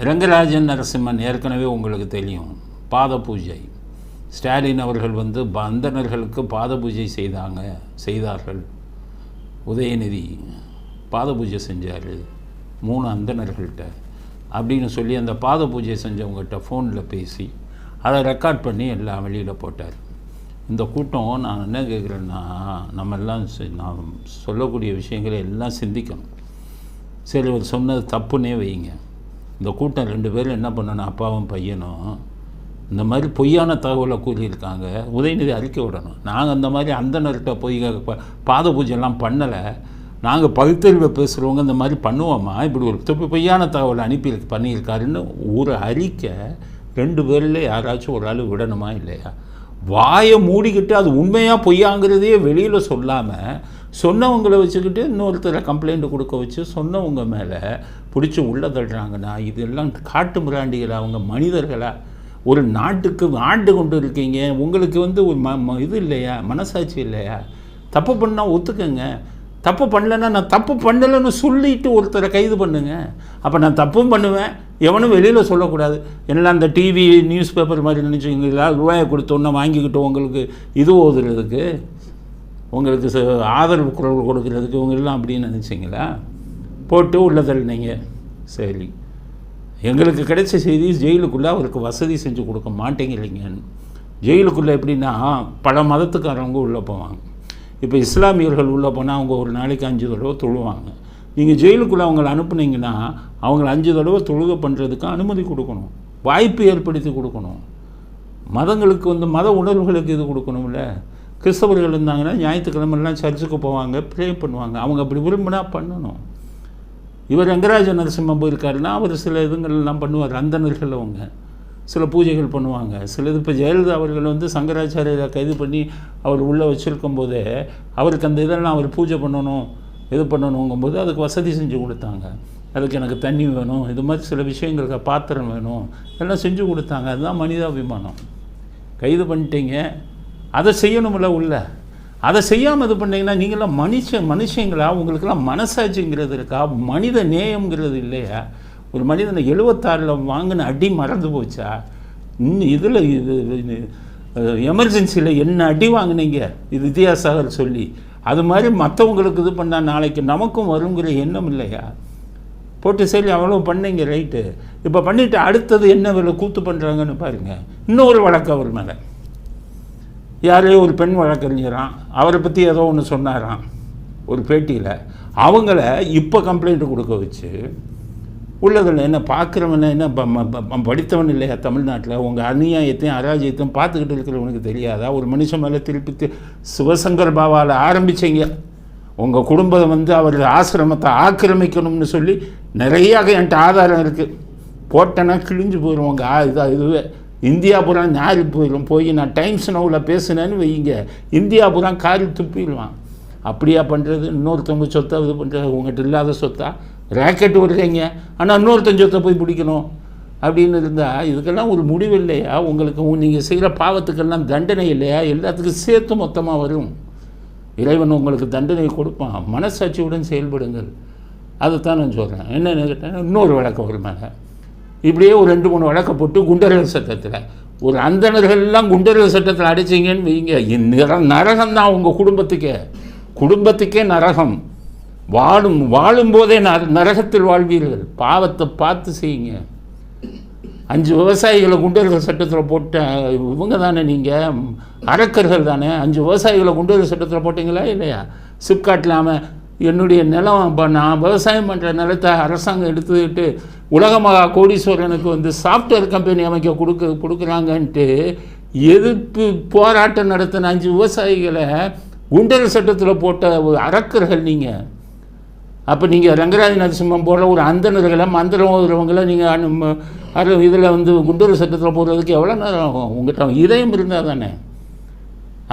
ரங்கராஜன் நரசிம்மன் ஏற்கனவே உங்களுக்கு தெரியும், பாத பூஜை. ஸ்டாலின் அவர்கள் வந்து அந்தணர்களுக்கு பாத பூஜை செய்தார்கள். உதயநிதி பாத பூஜை செஞ்சார் 3 அந்தணர்கள்ட்ட அப்படின்னு சொல்லி அந்த பாத பூஜை செஞ்சவங்ககிட்ட ஃபோனில் பேசி அதை ரெக்கார்ட் பண்ணி எல்லாம் வெளியில் போட்டார். இந்த கூட்டம் நான் என்ன கேட்குறேன்னா, நம்ம எல்லாம் நான் சொல்லக்கூடிய விஷயங்களை எல்லாம் சிந்திக்கணும். சரி, அவர் சொன்னது தப்புன்னே வைங்க. இந்த கூட்டம் 2 பேரும் என்ன பண்ணணும், அப்பாவும் பையனும் இந்த மாதிரி பொய்யான தகவலை கூறியிருக்காங்க. உதயநிதி அறிக்கை விடணும். நாங்கள் அந்த மாதிரி அந்தனர்கிட்ட போய் பாத பூஜைலாம் பண்ணலை, நாங்கள் பகுத்தறிவை பேசுகிறவங்க இந்த மாதிரி பண்ணுவோமா, இப்படி ஒரு பொய்யான தகவலை பண்ணியிருக்காருன்னு ஒரு அறிக்கை 2 பேரில் யாராச்சும் ஒரு ஆள் விடணுமா இல்லையா? வாயை மூடிக்கிட்டு அது உண்மையாக பொய்யாங்கிறதையே வெளியில் சொல்லாமல் சொன்னவங்களை வச்சுக்கிட்டு இன்னொருத்தரை கம்ப்ளைண்ட் கொடுக்க வச்சு சொன்னவங்க மேலே பிடிச்சி உள்ளே தள்ளுறாங்கன்னா இதெல்லாம் காட்டு மிராண்டிகளா? அவங்க மனிதர்களா? ஒரு நாட்டுக்கு ஆண்டு கொண்டு இருக்கீங்க, உங்களுக்கு வந்து ஒரு இது இல்லையா, மனசாட்சி இல்லையா? தப்பு பண்ணால் ஒத்துக்கங்க, தப்பு பண்ணலைன்னா நான் தப்பு பண்ணலைன்னு சொல்லிட்டு ஒருத்தரை கைது பண்ணுங்க. அப்போ நான் தப்பும் பண்ணுவேன், எவனும் வெளியில் சொல்லக்கூடாது. என்னெல்லாம் அந்த டிவி நியூஸ் பேப்பர் மாதிரி நினச்சிங்களா, ரூபாயை கொடுத்தோன்னா வாங்கிக்கிட்டோம் உங்களுக்கு இது ஓதுறதுக்கு, உங்களுக்கு ஆதரவு குரல் கொடுக்கறதுக்கு இவங்கெல்லாம் அப்படின்னு நினச்சிங்களா? போட்டு உள்ள தள்ளினீங்க. சரி, எங்களுக்கு கிடைச்ச செய்தி ஜெயிலுக்குள்ளே அவருக்கு வசதி செஞ்சு கொடுக்க மாட்டேங்கிறீங்கன்னு. ஜெயிலுக்குள்ளே எப்படின்னா பல மதத்துக்காரவங்க உள்ளே போவாங்க. இப்போ இஸ்லாமியர்கள் உள்ளே போனால் அவங்க ஒரு நாளைக்கு 5 தடவை தொழுவாங்க. நீங்கள் ஜெயிலுக்குள்ளே அவங்களை அனுப்புனீங்கன்னா அவங்கள 5 தடவை தொழுகை பண்ணுறதுக்கு அனுமதி கொடுக்கணும், வாய்ப்பு ஏற்படுத்தி கொடுக்கணும். மதங்களுக்கு வந்து மத உணர்வுகளுக்கு இது கொடுக்கணும்ல. கிறிஸ்தவர்கள் இருந்தாங்கன்னா ஞாயிற்றுக்கிழமெல்லாம் சர்ச்சுக்கு போவாங்க, ப்ரே பண்ணுவாங்க. அவங்க அப்படி விரும்பினா பண்ணணும். இவர் ரங்கராஜ நரசிம்மன் போயிருக்காருன்னா அவர் சில இதுங்கள்லாம் பண்ணுவார். அந்தணர்கள் அவங்க சில பூஜைகள் பண்ணுவாங்க. சிலது இப்போ ஜெயலலிதா அவர்கள் வந்து சங்கராச்சாரியரை கைது பண்ணி அவர் உள்ளே வச்சுருக்கும் போதே அவருக்கு அந்த இதெல்லாம் அவர் பூஜை பண்ணணும் இது பண்ணணுங்கும்போது அதுக்கு வசதி செஞ்சு கொடுத்தாங்க. அதுக்கு எனக்கு தண்ணி வேணும், இது மாதிரி சில விஷயங்களுக்கு பாத்திரம் வேணும், இதெல்லாம் செஞ்சு கொடுத்தாங்க. அதுதான் மனிதாபிமானம். கைது பண்ணிட்டீங்க, அதை செய்யணுமில்ல உள்ள, அதை செய்யாமல் இது பண்ணிங்கன்னா நீங்களாம் மனுஷங்களா? உங்களுக்கெல்லாம் மனசாட்சிங்கிறது இருக்கா? மனித நேயங்கிறது இல்லையா? ஒரு மனிதனை 76 வாங்கின அடி மறந்து போச்சா? இன்னும் இதில் இது எமர்ஜென்சியில் என்ன அடி வாங்கினீங்க இது வித்தியாசாகர் சொல்லி, அது மாதிரி மற்றவங்களுக்கு இது பண்ணால் நாளைக்கு நமக்கும் வருங்கிற எண்ணம் இல்லையா? போட்டு சரி அவ்வளோ பண்ணீங்க, ரைட்டு. இப்போ பண்ணிவிட்டு அடுத்தது என்ன வேலை கூத்து பண்ணுறாங்கன்னு பாருங்கள். இன்னொரு வழக்கு அவர் மேலே யாரையோ ஒரு பெண் வழக்கறிஞரான், அவரை பற்றி ஏதோ ஒன்று சொன்னாராம் ஒரு பேட்டியில். அவங்கள இப்போ கம்ப்ளைண்ட்டு கொடுக்க வச்சு உள்ளதில் என்ன பார்க்குறவன என்ன படித்தவன் இல்லையா தமிழ்நாட்டில்? உங்கள் அநியாயத்தையும் அராஜ்யத்தையும் பார்த்துக்கிட்டு இருக்கிறவனுக்கு தெரியாதா? ஒரு மனுஷன் மேலே திருப்பி சிவசங்கர் பாபாவில் ஆரம்பித்தீங்க. உங்கள் குடும்பம் வந்து அவர் ஆசிரமத்தை ஆக்கிரமிக்கணும்னு சொல்லி நிறையா என்கிட்ட ஆதாரம் இருக்குது. போட்டேன்னா கிழிஞ்சு போயிடும் உங்கள் இதுவே. இந்தியா பூரா நாரி போயிடும். போய் நான் டைம்ஸ் நோவில் பேசுனேன்னு வைங்க, இந்தியா பூரா காரி துப்பிடுவான். அப்படியா பண்ணுறது? இன்னொருத்தவங்க சொத்தை இது பண்ணுறது உங்கள்கிட்ட இல்லாத சொத்தா? ராக்கெட் விடுறீங்க, ஆனால் இன்னொருத்தன் சொத்தை போய் பிடிக்கணும் அப்படின்னு இருந்தால் இதுக்கெல்லாம் ஒரு முடிவு இல்லையா? உங்களுக்கு நீங்கள் செய்கிற பாவத்துக்கெல்லாம் தண்டனை இல்லையா? எல்லாத்துக்கும் சேர்த்து மொத்தமாக வரும். இறைவன் உங்களுக்கு தண்டனை கொடுப்பான். மனசாட்சியுடன் செயல்படுங்கள். அதைத்தான் நான் சொல்கிறேன். என்னென்னு கேட்டேன், இன்னொரு வழக்கு வரும் மேலே இப்படியே ஒரு 2-3 வழக்கை போட்டு குண்டர்கள் சட்டத்தில் ஒரு அந்தணர்கள்லாம் குண்டர்கள் சட்டத்தில் அடைச்சிங்கன்னு வைங்க, நரகம்தான் உங்கள் குடும்பத்துக்கே நரகம். வாழும்போதே நரகத்தில் வாழ்வீர்கள். பாவத்தை பார்த்து செய்யுங்க. 5 விவசாயிகளை குண்டர்கள் சட்டத்தில் போட்ட இவங்க தானே, நீங்கள் அரக்கர்கள் தானே. 5 விவசாயிகளை குண்டர்கள் சட்டத்தில் போட்டிங்களா இல்லையா? சிப்காட்டில் என்னுடைய நிலம், இப்போ நான் விவசாயம் பண்ணுற நிலத்தை அரசாங்கம் எடுத்துக்கிட்டு உலகமகா கோடீஸ்வரனுக்கு வந்து சாஃப்ட்வேர் கம்பெனி அமைக்க கொடுக்குறாங்கன்ட்டு எதிர்ப்பு போராட்டம் நடத்தின 5 விவசாயிகளை குண்டர்கள் சட்டத்தில் போட்ட அரக்கர்கள் நீங்கள். அப்போ நீங்கள் ரங்கராஜ நரசிம்மன் போடுற ஒரு அந்தணர்களை மந்திரம் ஓதுறவங்களை நீங்கள் இதில் வந்து குண்டர்கள் சட்டத்தில் போடுறதுக்கு எவ்வளோ நேரம் ஆகும்? உங்கள்கிட்ட இதயம் இருந்தால் தானே.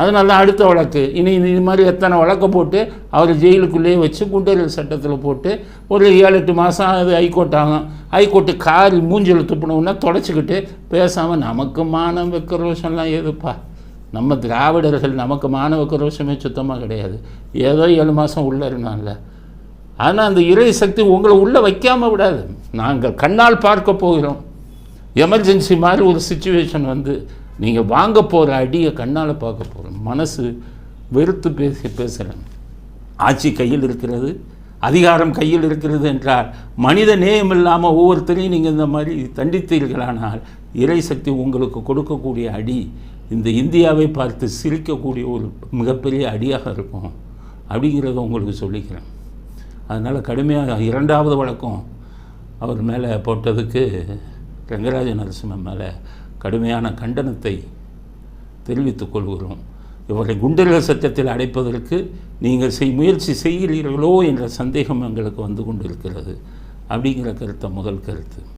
அதனால அடுத்த வழக்கு இது மாதிரி எத்தனை வழக்கை போட்டு அவர் ஜெயிலுக்குள்ளேயே வச்சு குண்டர்கள் சட்டத்தில் போட்டு ஒரு 7-8 மாதம் அது ஹைகோர்ட் ஆகும். ஹைகோர்ட்டு காரி மூஞ்சில் துப்புனோன்னா தொடச்சிக்கிட்டு பேசாமல் நமக்கு மானம் வைக்கிற ரோஷம்லாம் எதுப்பா? நம்ம திராவிடர்கள் நமக்கு மானம் வைக்கிற ரோஷமே சுத்தமாக கிடையாது. ஏதோ 7 மாதம் உள்ளே இருந்தான்ல, ஆனால் அந்த இறை சக்தி உங்களை உள்ளே வைக்காமல் விடாது. நாங்கள் கண்ணால் பார்க்க போகிறோம். எமர்ஜென்சி மாதிரி ஒரு சுச்சுவேஷன் வந்து நீங்கள் வாங்க போகிற அடியை கண்ணால் பார்க்க போகிறோம். மனசு வெறுத்து பேசுகிறேன். ஆட்சி கையில் இருக்கிறது, அதிகாரம் கையில் இருக்கிறது என்றால் மனித நேயம் இல்லாமல் ஒவ்வொருத்தரையும் நீங்கள் இந்த மாதிரி தண்டித்தீர்களானால் இறை சக்தி உங்களுக்கு கொடுக்கக்கூடிய அடி இந்த இந்தியாவை பார்த்து சிரிக்கக்கூடிய ஒரு மிகப்பெரிய அடியாக இருக்கும் அப்படிங்கிறத உங்களுக்கு சொல்லிக்கிறேன். அதனால் கடுமையாக 2வது வழக்கம் அவர் மேலே போட்டதுக்கு ரங்கராஜ நரசிம்மன் மேலே கடுமையான கண்டனத்தை தெரிவித்துக் கொள்கிறோம். இவரை குண்டர்கள் சட்டத்தில் அடைப்பதற்கு நீங்கள் முயற்சி செய்கிறீர்களோ என்ற சந்தேகம் எங்களுக்கு வந்து கொண்டிருக்கிறது அப்படிங்கிற கருத்தை முதல் கருத்து.